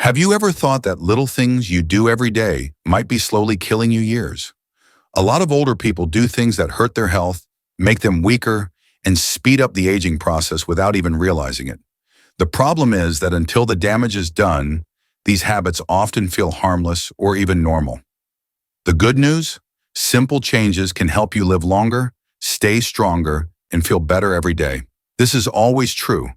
Have you ever thought that little things you do every day might be slowly killing you years? A lot of older people do things that hurt their health, make them weaker, and speed up the aging process without even realizing it. The problem is that until the damage is done, these habits often feel harmless or even normal. The good news? Simple changes can help you live longer, stay stronger, and feel better every day. This is always true.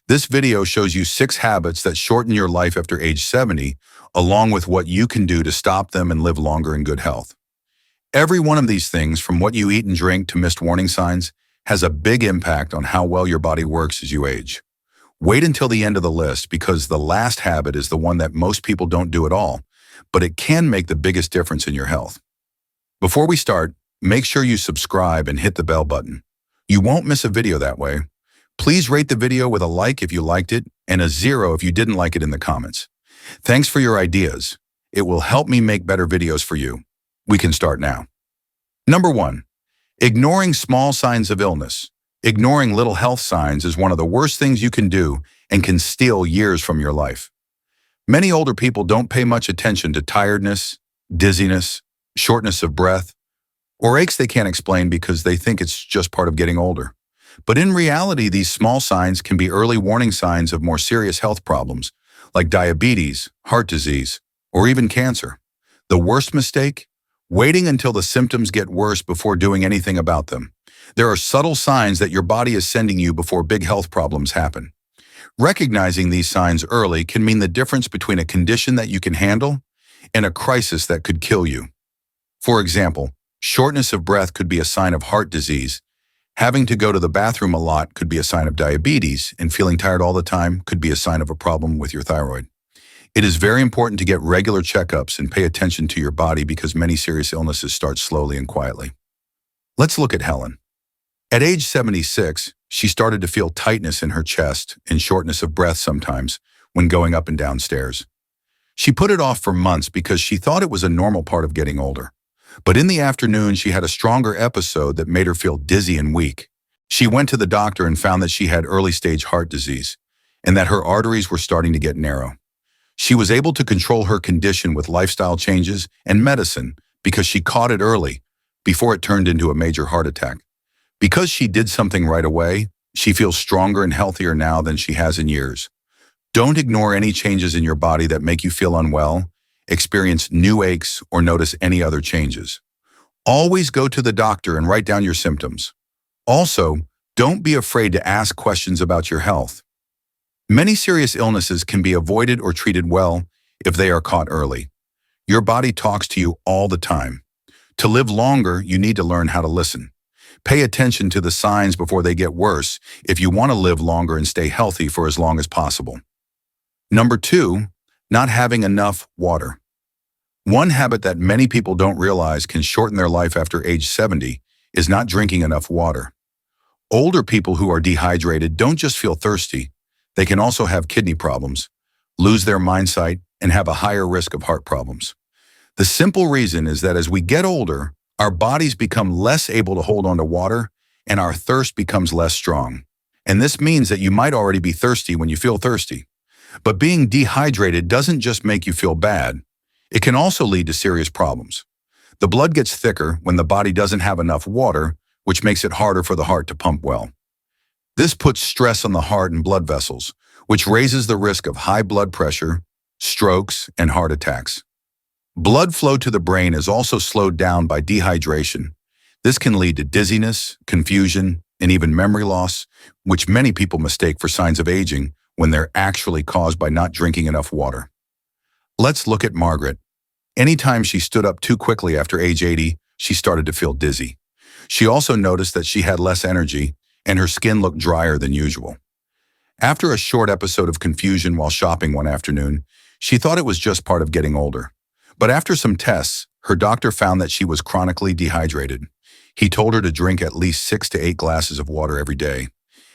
This video shows you 6 habits that shorten your life after age 70, along with what you can do to stop them and live longer in good health. Every one of these things, from what you eat and drink to missed warning signs, has a big impact on how well your body works as you age. Wait until the end of the list because the last habit is the one that most people don't do at all, but it can make the biggest difference in your health. Before we start, make sure you subscribe and hit the bell button. You won't miss a video that way. Please rate the video with a like if you liked it and a 0 if you didn't like it in the comments. Thanks for your ideas. It will help me make better videos for you. We can start now. Number 1. Ignoring small signs of illness. Ignoring little health signs is one of the worst things you can do and can steal years from your life. Many older people don't pay much attention to tiredness, dizziness, shortness of breath, or aches they can't explain because they think it's just part of getting older. But in reality, these small signs can be early warning signs of more serious health problems, like diabetes, heart disease, or even cancer. The worst mistake? Waiting until the symptoms get worse before doing anything about them. There are subtle signs that your body is sending you before big health problems happen. Recognizing these signs early can mean the difference between a condition that you can handle and a crisis that could kill you. For example, shortness of breath could be a sign of heart disease. Having to go to the bathroom a lot could be a sign of diabetes, and feeling tired all the time could be a sign of a problem with your thyroid. It is very important to get regular checkups and pay attention to your body because many serious illnesses start slowly and quietly. Let's look at Helen. At age 76, she started to feel tightness in her chest and shortness of breath sometimes when going up and down stairs. She put it off for months because she thought it was a normal part of getting older. But in the afternoon, she had a stronger episode that made her feel dizzy and weak. She went to the doctor and found that she had early-stage heart disease and that her arteries were starting to get narrow. She was able to control her condition with lifestyle changes and medicine because she caught it early, before it turned into a major heart attack. Because she did something right away, she feels stronger and healthier now than she has in years. Don't ignore any changes in your body that make you feel unwell, experience new aches, or notice any other changes. Always go to the doctor and write down your symptoms. Also, don't be afraid to ask questions about your health. Many serious illnesses can be avoided or treated well if they are caught early. Your body talks to you all the time. To live longer, you need to learn how to listen. Pay attention to the signs before they get worse if you want to live longer and stay healthy for as long as possible. Number 2, not having enough water. One habit that many people don't realize can shorten their life after age 70 is not drinking enough water. Older people who are dehydrated don't just feel thirsty, they can also have kidney problems, lose their mindsight, and have a higher risk of heart problems. The simple reason is that as we get older, our bodies become less able to hold on to water and our thirst becomes less strong. And this means that you might already be thirsty when you feel thirsty. But being dehydrated doesn't just make you feel bad. It can also lead to serious problems. The blood gets thicker when the body doesn't have enough water, which makes it harder for the heart to pump well. This puts stress on the heart and blood vessels, which raises the risk of high blood pressure, strokes, and heart attacks. Blood flow to the brain is also slowed down by dehydration. This can lead to dizziness, confusion, and even memory loss, which many people mistake for signs of aging when they're actually caused by not drinking enough water. Let's look at Margaret. Anytime she stood up too quickly after age 80, she started to feel dizzy. She also noticed that she had less energy and her skin looked drier than usual. After a short episode of confusion while shopping one afternoon, she thought it was just part of getting older. But after some tests, her doctor found that she was chronically dehydrated. He told her to drink at least 6 to 8 glasses of water every day,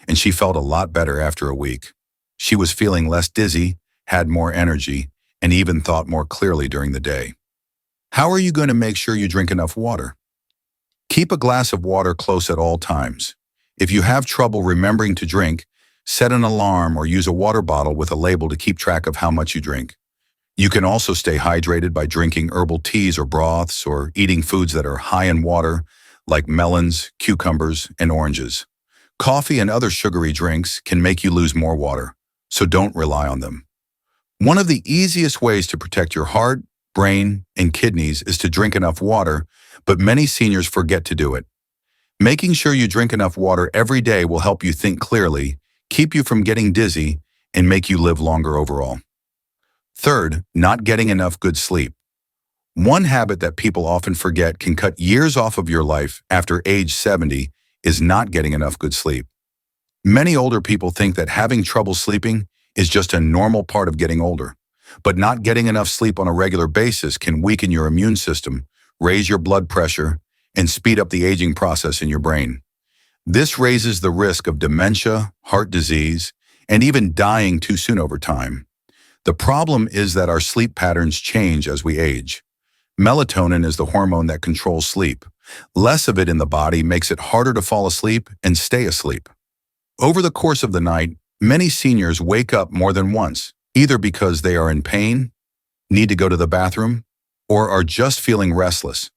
and she felt a lot better after a week. She was feeling less dizzy, had more energy, and even thought more clearly during the day. How are you going to make sure you drink enough water? Keep a glass of water close at all times. If you have trouble remembering to drink, set an alarm or use a water bottle with a label to keep track of how much you drink. You can also stay hydrated by drinking herbal teas or broths or eating foods that are high in water, like melons, cucumbers, and oranges. Coffee and other sugary drinks can make you lose more water, so don't rely on them. One of the easiest ways to protect your heart, brain, and kidneys is to drink enough water, but many seniors forget to do it. Making sure you drink enough water every day will help you think clearly, keep you from getting dizzy, and make you live longer overall. Third, not getting enough good sleep. One habit that people often forget can cut years off of your life after age 70 is not getting enough good sleep. Many older people think that having trouble sleeping is just a normal part of getting older, but not getting enough sleep on a regular basis can weaken your immune system, raise your blood pressure, and speed up the aging process in your brain. This raises the risk of dementia, heart disease, and even dying too soon over time. The problem is that our sleep patterns change as we age. Melatonin is the hormone that controls sleep. Less of it in the body makes it harder to fall asleep and stay asleep. Over the course of the night, many seniors wake up more than once, either because they are in pain, need to go to the bathroom, or are just feeling restless.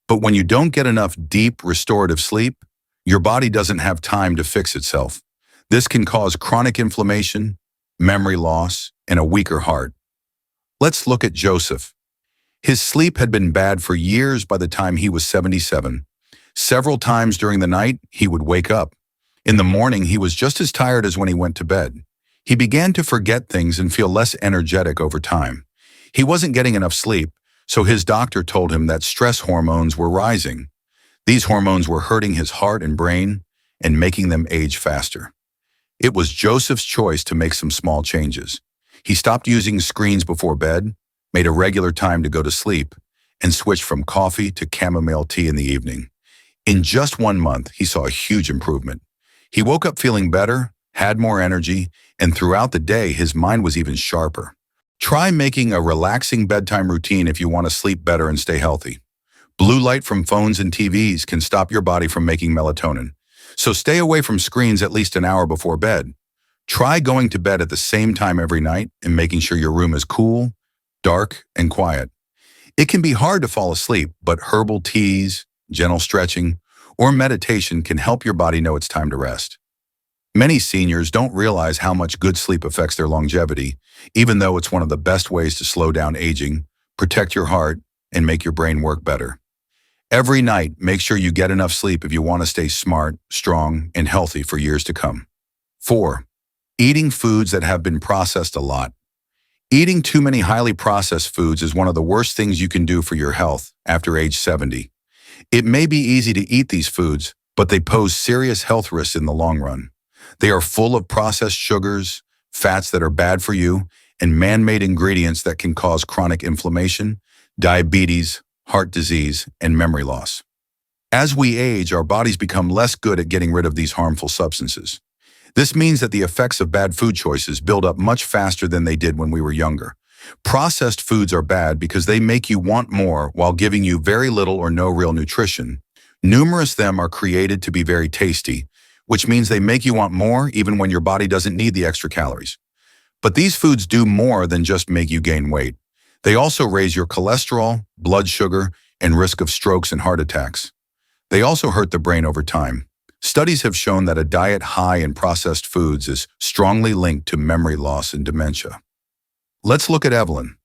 But when you don't get enough deep, restorative sleep, your body doesn't have time to fix itself. This can cause chronic inflammation, memory loss, and a weaker heart. Let's look at Joseph. His sleep had been bad for years by the time he was 77. Several times during the night, he would wake up. In the morning, he was just as tired as when he went to bed. He began to forget things and feel less energetic over time. He wasn't getting enough sleep, so his doctor told him that stress hormones were rising. These hormones were hurting his heart and brain and making them age faster. It was Joseph's choice to make some small changes. He stopped using screens before bed, made a regular time to go to sleep, and switched from coffee to chamomile tea in the evening. In just 1 month, he saw a huge improvement. He woke up feeling better, had more energy, and throughout the day, his mind was even sharper. Try making a relaxing bedtime routine if you want to sleep better and stay healthy. Blue light from phones and TVs can stop your body from making melatonin, so stay away from screens at least an hour before bed. Try going to bed at the same time every night and making sure your room is cool, dark, and quiet. It can be hard to fall asleep, but herbal teas, gentle stretching, or meditation can help your body know it's time to rest. Many seniors don't realize how much good sleep affects their longevity, even though it's one of the best ways to slow down aging, protect your heart, and make your brain work better. Every night, make sure you get enough sleep if you want to stay smart, strong, and healthy for years to come. 4. Eating foods that have been processed a lot. Eating too many highly processed foods is one of the worst things you can do for your health after age 70. It may be easy to eat these foods, but they pose serious health risks in the long run. They are full of processed sugars, fats that are bad for you, and man-made ingredients that can cause chronic inflammation, diabetes, heart disease, and memory loss. As we age, our bodies become less good at getting rid of these harmful substances. This means that the effects of bad food choices build up much faster than they did when we were younger. Processed foods are bad because they make you want more while giving you very little or no real nutrition. Numerous of them are created to be very tasty, which means they make you want more even when your body doesn't need the extra calories. But these foods do more than just make you gain weight. They also raise your cholesterol, blood sugar, and risk of strokes and heart attacks. They also hurt the brain over time. Studies have shown that a diet high in processed foods is strongly linked to memory loss and dementia. Let's look at Evelyn.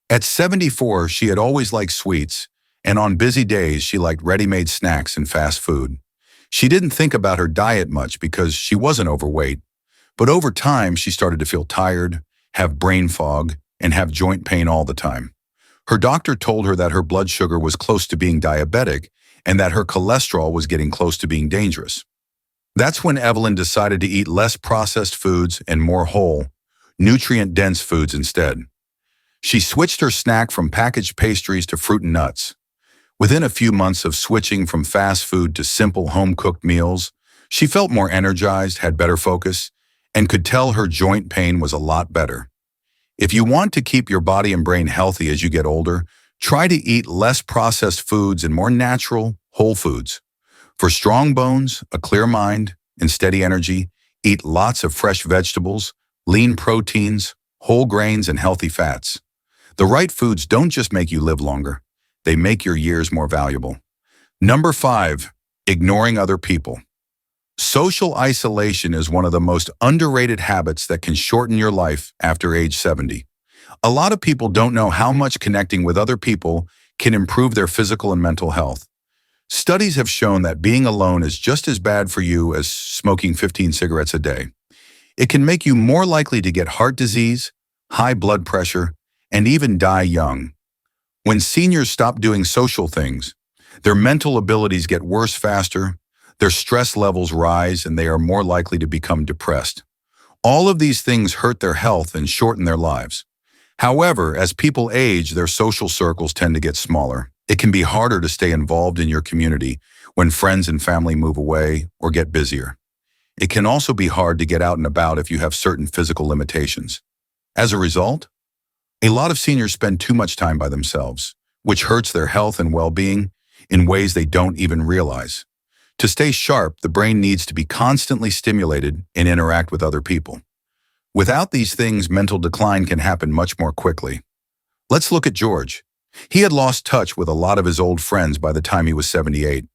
At 74, she had always liked sweets, and on busy days, she liked ready-made snacks and fast food. She didn't think about her diet much because she wasn't overweight, but over time, she started to feel tired, have brain fog, and have joint pain all the time. Her doctor told her that her blood sugar was close to being diabetic and that her cholesterol was getting close to being dangerous. That's when Evelyn decided to eat less processed foods and more whole, nutrient-dense foods instead. She switched her snack from packaged pastries to fruit and nuts. Within a few months of switching from fast food to simple home-cooked meals, she felt more energized, had better focus, and could tell her joint pain was a lot better. If you want to keep your body and brain healthy as you get older, try to eat less processed foods and more natural, whole foods. For strong bones, a clear mind, and steady energy, eat lots of fresh vegetables, lean proteins, whole grains, and healthy fats. The right foods don't just make you live longer, they make your years more valuable. Number 5, ignoring other people. Social isolation is one of the most underrated habits that can shorten your life after age 70. A lot of people don't know how much connecting with other people can improve their physical and mental health. Studies have shown that being alone is just as bad for you as smoking 15 cigarettes a day. It can make you more likely to get heart disease, high blood pressure, and even die young. When seniors stop doing social things, their mental abilities get worse faster, their stress levels rise, and they are more likely to become depressed. All of these things hurt their health and shorten their lives. However, as people age, their social circles tend to get smaller. It can be harder to stay involved in your community when friends and family move away or get busier. It can also be hard to get out and about if you have certain physical limitations. As a result, a lot of seniors spend too much time by themselves, which hurts their health and well-being in ways they don't even realize. To stay sharp, the brain needs to be constantly stimulated and interact with other people. Without these things, mental decline can happen much more quickly. Let's look at George. He had lost touch with a lot of his old friends by the time he was 78.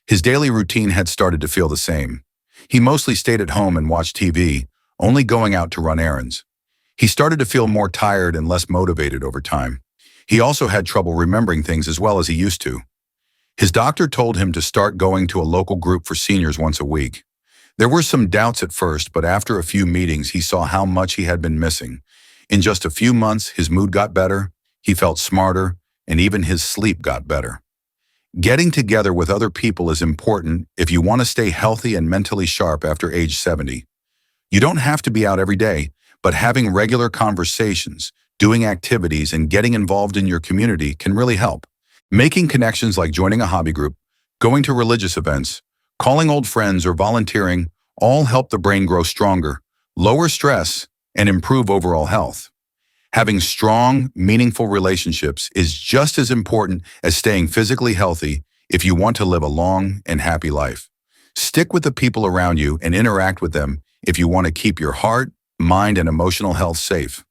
His daily routine had started to feel the same. He mostly stayed at home and watched TV, only going out to run errands. He started to feel more tired and less motivated over time. He also had trouble remembering things as well as he used to. His doctor told him to start going to a local group for seniors once a week. There were some doubts at first, but after a few meetings, he saw how much he had been missing. In just a few months, his mood got better, he felt smarter, and even his sleep got better. Getting together with other people is important if you want to stay healthy and mentally sharp after age 70. You don't have to be out every day, but having regular conversations, doing activities, and getting involved in your community can really help. Making connections like joining a hobby group, going to religious events, calling old friends, or volunteering all help the brain grow stronger, lower stress, and improve overall health. Having strong, meaningful relationships is just as important as staying physically healthy if you want to live a long and happy life. Stick with the people around you and interact with them if you want to keep your heart, mind, and emotional health safe.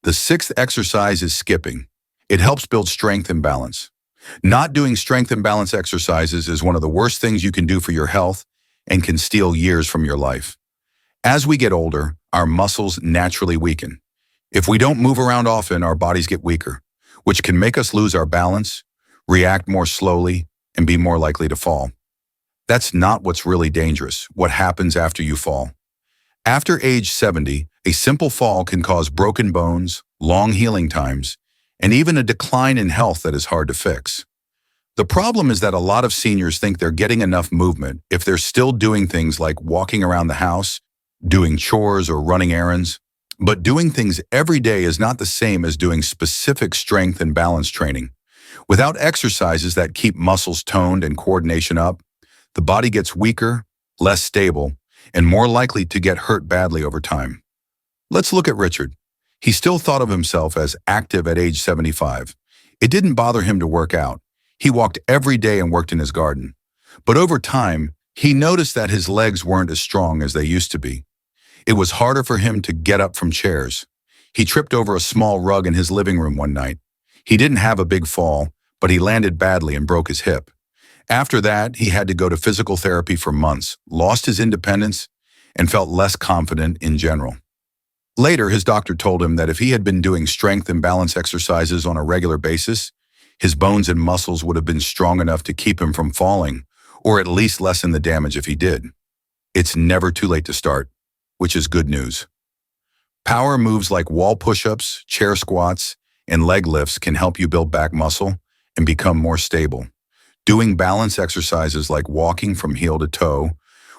The 6th exercise is skipping. It helps build strength and balance. Not doing strength and balance exercises is one of the worst things you can do for your health and can steal years from your life. As we get older, our muscles naturally weaken. If we don't move around often, our bodies get weaker, which can make us lose our balance, react more slowly, and be more likely to fall. That's not what's really dangerous, what happens after you fall. After age 70, a simple fall can cause broken bones, long healing times, and even a decline in health that is hard to fix. The problem is that a lot of seniors think they're getting enough movement if they're still doing things like walking around the house, doing chores, or running errands. But doing things every day is not the same as doing specific strength and balance training. Without exercises that keep muscles toned and coordination up, the body gets weaker, less stable, and more likely to get hurt badly over time. Let's look at Richard. He still thought of himself as active at age 75. It didn't bother him to work out. He walked every day and worked in his garden. But over time, he noticed that his legs weren't as strong as they used to be. It was harder for him to get up from chairs. He tripped over a small rug in his living room one night. He didn't have a big fall, but he landed badly and broke his hip. After that, he had to go to physical therapy for months, lost his independence, and felt less confident in general. Later, his doctor told him that if he had been doing strength and balance exercises on a regular basis, his bones and muscles would have been strong enough to keep him from falling, or at least lessen the damage if he did. It's never too late to start, which is good news. Power moves like wall push-ups, chair squats, and leg lifts can help you build back muscle and become more stable. Doing balance exercises like walking from heel to toe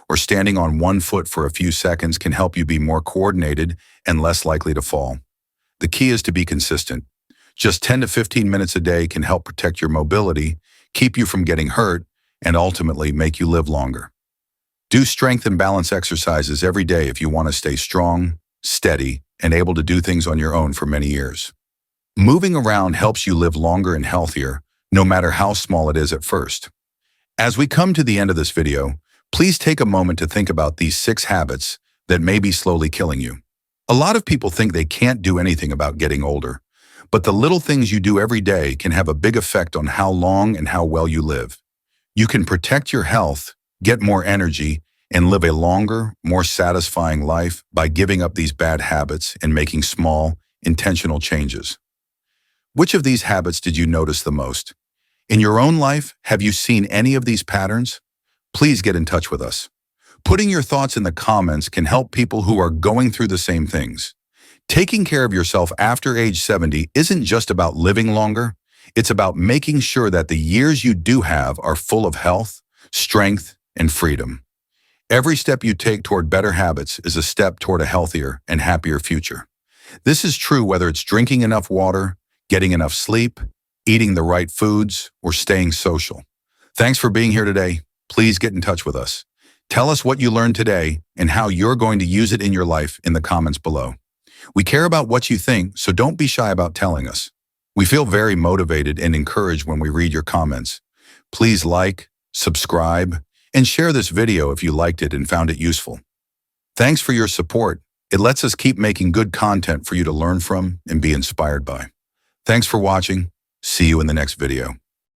or standing on one foot for a few seconds can help you be more coordinated and less likely to fall. The key is to be consistent. Just 10 to 15 minutes a day can help protect your mobility, keep you from getting hurt, and ultimately make you live longer. Do strength and balance exercises every day if you want to stay strong, steady, and able to do things on your own for many years. Moving around helps you live longer and healthier, no matter how small it is at first. As we come to the end of this video, please take a moment to think about these 6 habits that may be slowly killing you. A lot of people think they can't do anything about getting older, But the little things you do every day can have a big effect on how long and how well you live. You can protect your health, get more energy, and live a longer, more satisfying life by giving up these bad habits and making small, intentional changes. Which of these habits did you notice the most? In your own life, have you seen any of these patterns? Please get in touch with us. Putting your thoughts in the comments can help people who are going through the same things. Taking care of yourself after age 70 isn't just about living longer. It's about making sure that the years you do have are full of health, strength, and freedom. Every step you take toward better habits is a step toward a healthier and happier future. This is true whether it's drinking enough water, getting enough sleep, eating the right foods, or staying social. Thanks for being here today. Please get in touch with us. Tell us what you learned today and how you're going to use it in your life in the comments below. We care about what you think, so don't be shy about telling us. We feel very motivated and encouraged when we read your comments. Please like, subscribe, and share this video if you liked it and found it useful. Thanks for your support. It lets us keep making good content for you to learn from and be inspired by. Thanks for watching. See you in the next video.